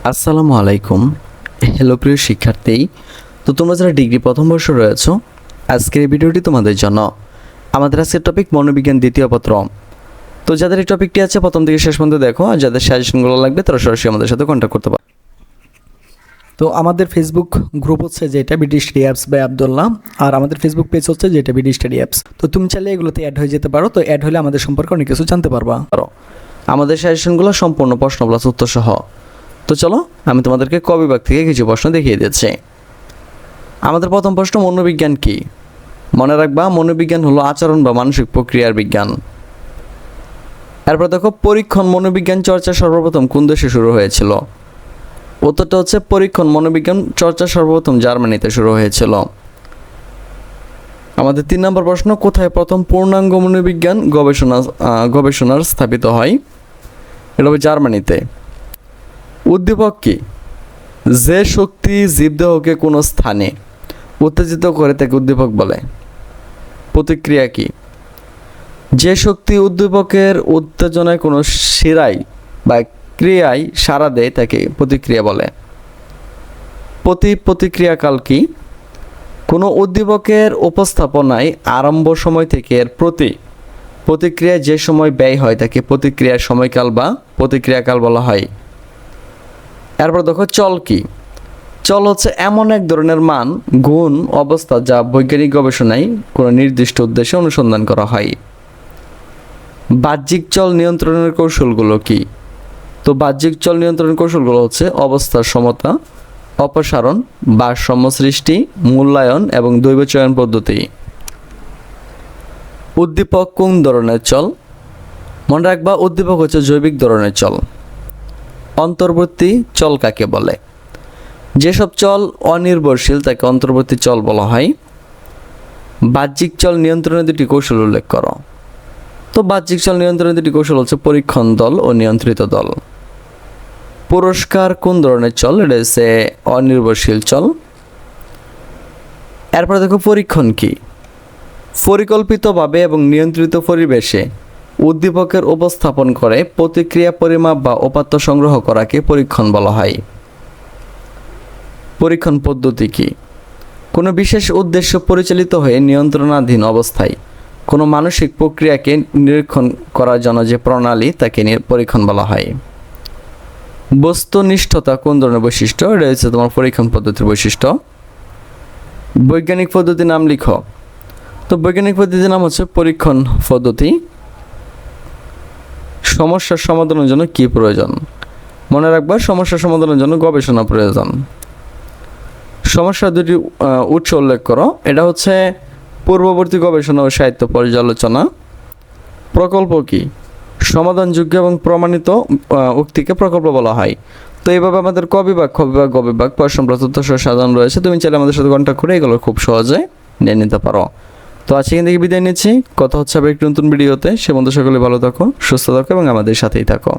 আসসালামু আলাইকুম। হ্যালো প্রিয় শিক্ষার্থী, তো তোমরা যারা ডিগ্রি প্রথম বর্ষ রয়েছো, আজকের এই ভিডিওটি তোমাদের জন্য। আমাদের আজকের টপিক মনোবিজ্ঞান দ্বিতীয় পত্র। তো যাদের এই টপিকটি আছে প্রথম থেকে শেষ পর্যন্ত দেখো, আর যাদের সাজেশনগুলো লাগবে তারা সরাসরি আমাদের সাথে কন্ট্যাক্ট করতে পারো। তো আমাদের ফেসবুক গ্রুপ হচ্ছে যেটা BD study apps by Abdullah, আর আমাদের ফেসবুক পেজ হচ্ছে যেটা বিডি স্টাডি অ্যাপস। তো তুমি চাইলে এগুলোতে অ্যাড হয়ে যেতে পারো। তো অ্যাড হলে আমাদের সম্পর্কে অনেক কিছু জানতে পারবা। আমাদের সাজেশনগুলো সম্পূর্ণ প্রশ্ন প্লাস উত্তর সহ। তো চলো আমি তোমাদেরকে ক বিভাগ থেকে কিছু প্রশ্ন দেখিয়ে দিচ্ছি। আমাদের প্রথম প্রশ্ন, মনোবিজ্ঞান কি? মনে রাখবা, মনোবিজ্ঞান হলো আচরণ বা মানসিক প্রক্রিয়ার বিজ্ঞান। এরপর দেখো, পরীক্ষণ মনোবিজ্ঞান চর্চা সর্বপ্রথম কোন দেশে শুরু হয়েছিল? উত্তরটা হচ্ছে পরীক্ষণ মনোবিজ্ঞান চর্চা সর্বপ্রথম জার্মানিতে শুরু হয়েছিল। আমাদের 3 নম্বর প্রশ্ন, কোথায় প্রথম পূর্ণাঙ্গ মনোবিজ্ঞান গবেষণার স্থাপিত হয়? এটা হবে জার্মানিতে। উদ্দীপক কি? যে শক্তি জীবদেহকে কোনো স্থানে উত্তেজিত করে তাকে উদ্দীপক বলে। প্রতিক্রিয়া কি? যে শক্তি উদ্দীপকের উত্তেজনায় কোনো শিরায় বা ক্রিয়ায় সাড়া দেয় তাকে প্রতিক্রিয়া বলে। প্রতিক্রিয়াকাল কি? কোনো উদ্দীপকের উপস্থাপনায় আরম্ভ সময় থেকে এর প্রতিক্রিয়ায় যে সময় ব্যয় হয় তাকে প্রতিক্রিয়ার সময়কাল বা প্রতিক্রিয়াকাল বলা হয়। এরপর দেখো, চল কি? চল হচ্ছে এমন এক ধরনের মান, গুণ, অবস্থা যা বৈজ্ঞানিক গবেষণায় কোনো নির্দিষ্ট উদ্দেশ্যে অনুসন্ধান করা হয়। বাহ্যিক চল নিয়ন্ত্রণের কৌশলগুলো কি? তো বাহ্যিক চল নিয়ন্ত্রণের কৌশলগুলো হচ্ছে অবস্থার সমতা, অপসারণ, ভারসাম্য সৃষ্টি, মূল্যায়ন এবং দৈব চয়ন পদ্ধতি। উদ্দীপক কোন ধরনের চল? মনে রাখবা, উদ্দীপক হচ্ছে জৈবিক ধরনের চল। অন্তর্বর্তী চল কাকে বলে? যেসব চল অনির্ভরশীল তাকে অন্তর্বর্তী চল বলা হয়। বাহ্যিক চল নিয়ন্ত্রণের দুটি কৌশল উল্লেখ করো। তো বাহ্যিক চল নিয়ন্ত্রণের দুটি কৌশল হচ্ছে পরীক্ষণ দল ও নিয়ন্ত্রিত দল। পুরস্কার কোন ধরনের চল? এটা হচ্ছে অনির্ভরশীল চল। এরপরে দেখো, পরীক্ষণ কি? পরিকল্পিতভাবে এবং নিয়ন্ত্রিত পরিবেশে উদ্দীপকের উপস্থাপন করে প্রতিক্রিয়া পরিমাপ বা উপাত্ত সংগ্রহ করাকে পরীক্ষণ বলা হয়। পরীক্ষণ পদ্ধতি কি? কোনো বিশেষ উদ্দেশ্য পরিচালিত হয়ে নিয়ন্ত্রণাধীন অবস্থায় কোনো মানসিক প্রক্রিয়াকে নিরীক্ষণ করার জন্য যে প্রণালী তাকে পরীক্ষণ বলা হয়। বস্তুনিষ্ঠতা কোন ধরনের বৈশিষ্ট্য? এটা হচ্ছে তোমার পরীক্ষণ পদ্ধতির বৈশিষ্ট্য। বৈজ্ঞানিক পদ্ধতির নাম লিখো। তো বৈজ্ঞানিক পদ্ধতির নাম হচ্ছে পরীক্ষণ পদ্ধতি। সমস্যার সমাধানের জন্য কি প্রয়োজন? মনে রাখবা, সমস্যার সমাধানের জন্য গবেষণা প্রয়োজন। সমস্যার দুটি উৎস উল্লেখ করো। এটা হচ্ছে পূর্ববর্তী গবেষণা ও সাহিত্য পর্যালোচনা। প্রকল্প কি? সমাধানযোগ্য এবং প্রমাণিত উক্তিকে প্রকল্প বলা হয়। তো এইভাবে আমাদের ক বিভাগ, খ বিভাগ, গ বিভাগ প্রশ্ন প্রত্যুত্তর সহ সাজানো রয়েছে। তুমি চাইলে আমাদের সাথে কন্ট্যাক্ট করে এগুলো খুব সহজে নিয়ে নিতে পারো। তো আজকে এখান থেকে বিদায় নিচ্ছি। কথা হচ্ছে আবার একটি নতুন ভিডিওতে। সে বন্ধু সকলে ভালো থাকো, সুস্থ থাকো এবং আমাদের সাথেই থাকো।